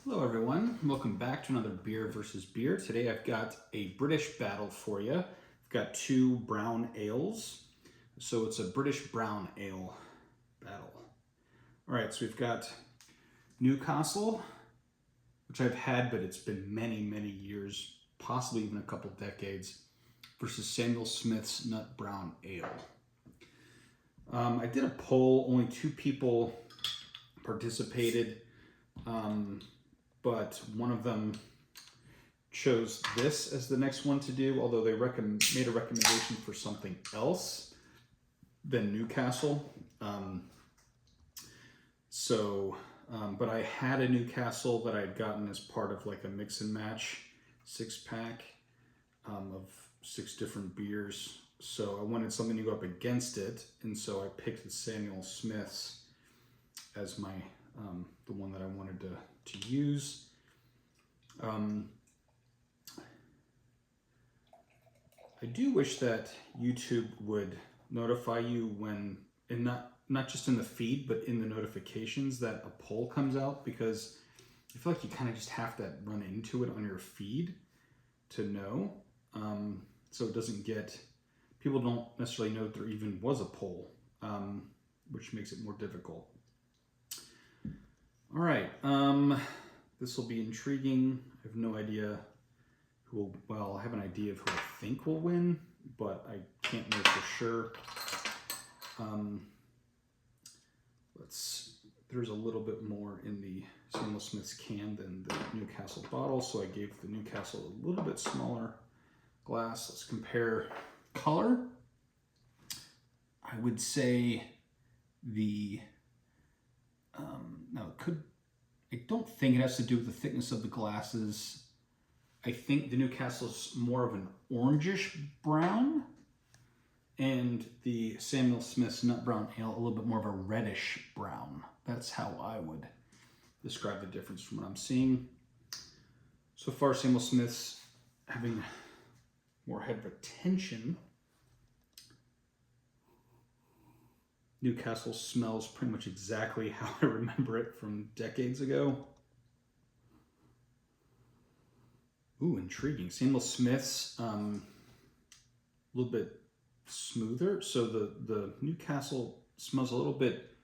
Hello everyone, welcome back to another Beer versus Beer. Today I've got a British battle for you. I've got two brown ales. So it's a British brown ale battle. Alright, so we've got Newcastle, which I've had, but it's been many, many years, possibly even a couple decades, versus Samuel Smith's Nut Brown Ale. I did a poll, only 2 people participated. But one of them chose this as the next one to do, although they made a recommendation for something else than Newcastle. But I had a Newcastle that I had gotten as part of like a mix and match 6-pack of 6 different beers. So I wanted something to go up against it, and so I picked the Samuel Smith's as my the one that I wanted to use. I do wish that YouTube would notify you when, and not just in the feed, but in the notifications that a poll comes out, because I feel like you kind of just have to run into it on your feed to know. So it doesn't get, people don't necessarily know that there even was a poll, which makes it more difficult. All right, this will be intriguing. I have no idea who will, well, I have an idea of who I think will win, but I can't know for sure. There's a little bit more in the Samuel Smith's can than the Newcastle bottle, so I gave the Newcastle a little bit smaller glass. Let's compare color. I would say the I don't think it has to do with the thickness of the glasses. I think the Newcastle's more of an orangish brown, and the Samuel Smith's Nut Brown Ale a little bit more of a reddish brown. That's how I would describe the difference from what I'm seeing. So far, Samuel Smith's having more head retention. Newcastle smells pretty much exactly how I remember it from decades ago. Ooh, intriguing. Samuel Smith's a little bit smoother. So the Newcastle smells a little bit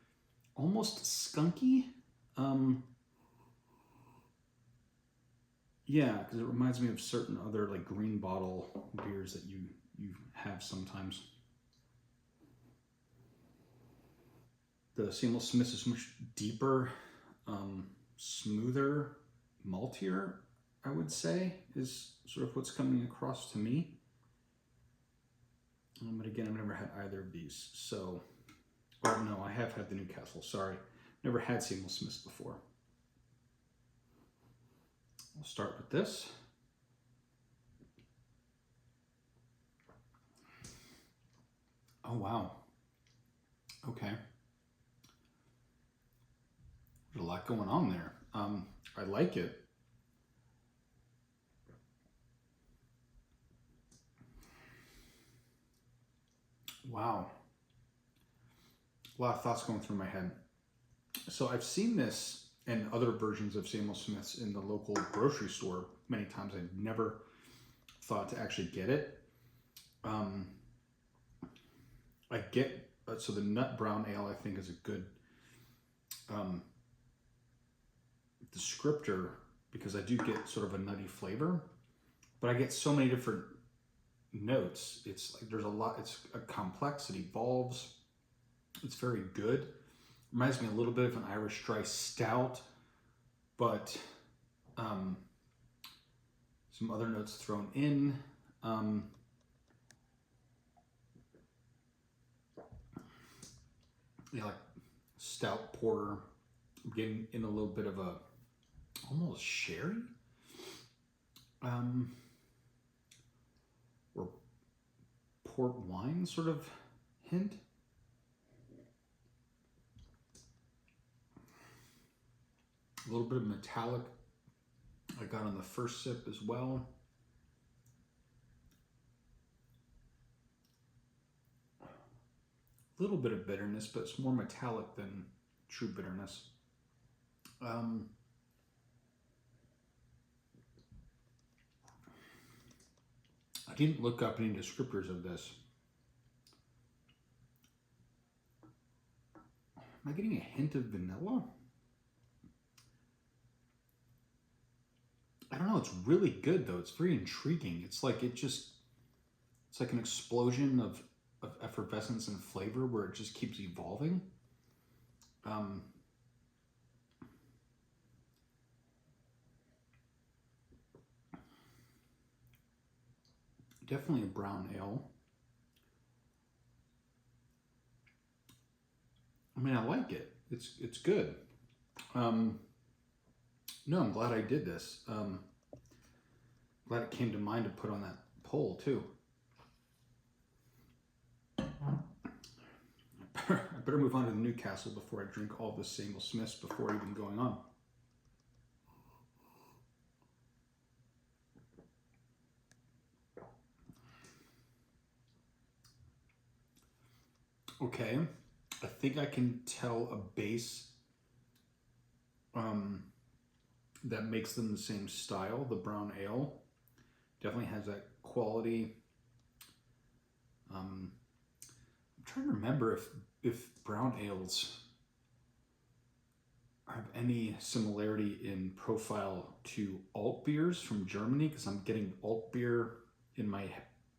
almost skunky. Yeah, because it reminds me of certain other like green bottle beers that you have sometimes. The Samuel Smith is much deeper, smoother, maltier, I would say, is sort of what's coming across to me. But again, I've never had either of these. So, oh no, I have had the Newcastle, sorry. Never had Samuel Smith's before. I'll start with this. Oh, wow. Okay. There's a lot going on there. I like it. Wow. A lot of thoughts going through my head. So I've seen this and other versions of Samuel Smith's in the local grocery store many times. I never thought to actually get it. I get, so the Nut Brown Ale I think is a good descriptor, because I do get sort of a nutty flavor, but I get so many different notes. It's like there's a lot, it's a complex, it evolves, it's very good. Reminds me a little bit of an Irish dry stout, but some other notes thrown in. Like stout porter. I'm getting in a little bit of a almost sherry, or port wine sort of hint. A little bit of metallic I got on the first sip as well. A little bit of bitterness, but it's more metallic than true bitterness. I didn't look up any descriptors of this. Am I getting a hint of vanilla? I don't know. It's really good though. It's very intriguing. It's like it's like an explosion of effervescence and flavor where it just keeps evolving. Definitely a brown ale. I mean, I like it. It's good. No, I'm glad I did this. Glad it came to mind to put on that poll too. I better move on to the Newcastle before I drink all the Samuel Smiths before even going on. Okay, I think I can tell a base that makes them the same style. The brown ale definitely has that quality. I'm trying to remember if brown ales have any similarity in profile to alt beers from Germany, because I'm getting alt beer in my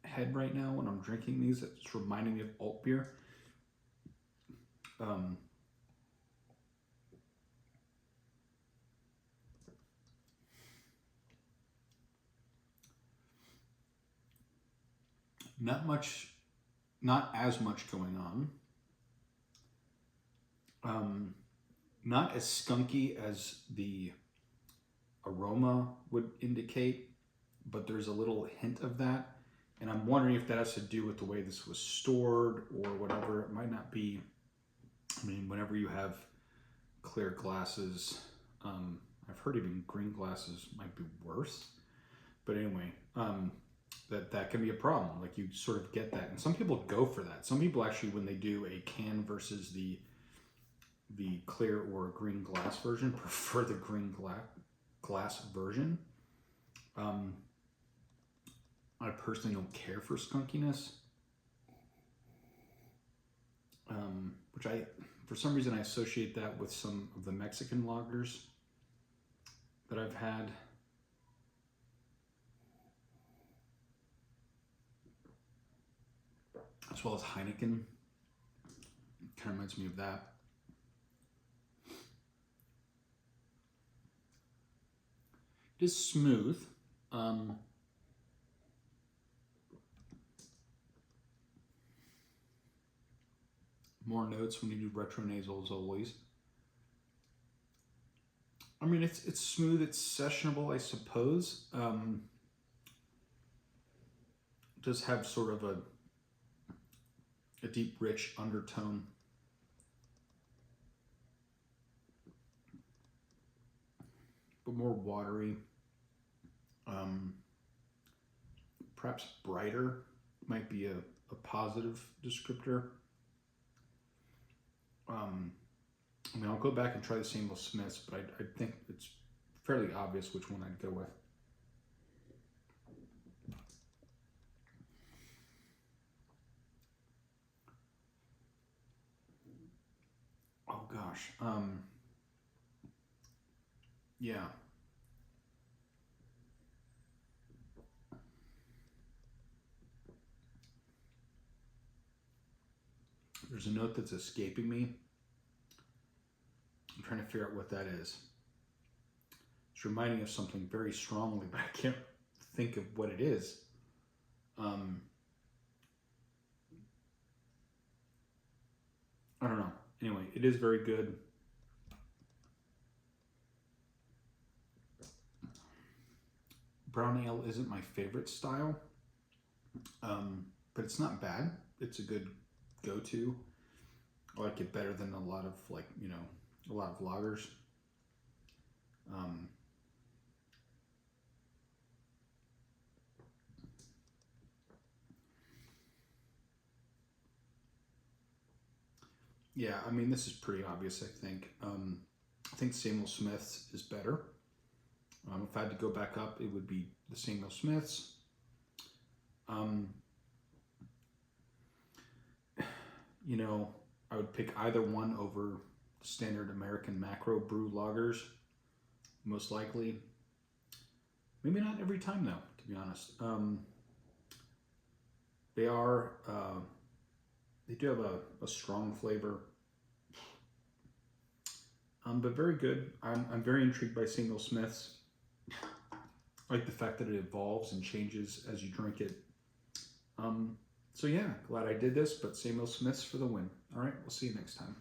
head right now when I'm drinking these. It's reminding me of alt beer. Not as much going on. Not as skunky as the aroma would indicate, but there's a little hint of that. And I'm wondering if that has to do with the way this was stored or whatever. It might not be. I mean, whenever you have clear glasses, I've heard even green glasses might be worse. But anyway, that can be a problem. Like you sort of get that, and some people go for that. Some people actually, when they do a can versus the clear or green glass version, prefer the green glass version. I personally don't care for skunkiness, which for some reason I associate that with some of the Mexican lagers that I've had. As well as Heineken. It kind of reminds me of that. It is smooth. More notes when you do retronasal as always. I mean, it's smooth. It's sessionable, I suppose. It does have sort of a deep, rich undertone. But more watery. Perhaps brighter might be a positive descriptor. I mean, I'll go back and try the Samuel Smiths, but I think it's fairly obvious which one I'd go with. Oh gosh. Yeah. There's a note that's escaping me. I'm trying to figure out what that is. It's reminding me of something very strongly, but I can't think of what it is. I don't know. Anyway, it is very good. Brown ale isn't my favorite style, but it's not bad. It's a good go-to. I like it better than a lot of a lot of lagers. Yeah, I mean, this is pretty obvious, I think. I think Samuel Smith's is better. If I had to go back up, it would be the Samuel Smith's. You know, I would pick either one over standard American macro brew lagers, most likely. Maybe not every time though, to be honest. They are, they do have a strong flavor, but very good. I'm very intrigued by Samuel Smith's. I like the fact that it evolves and changes as you drink it. So yeah, glad I did this, but Samuel Smith's for the win. All right, we'll see you next time.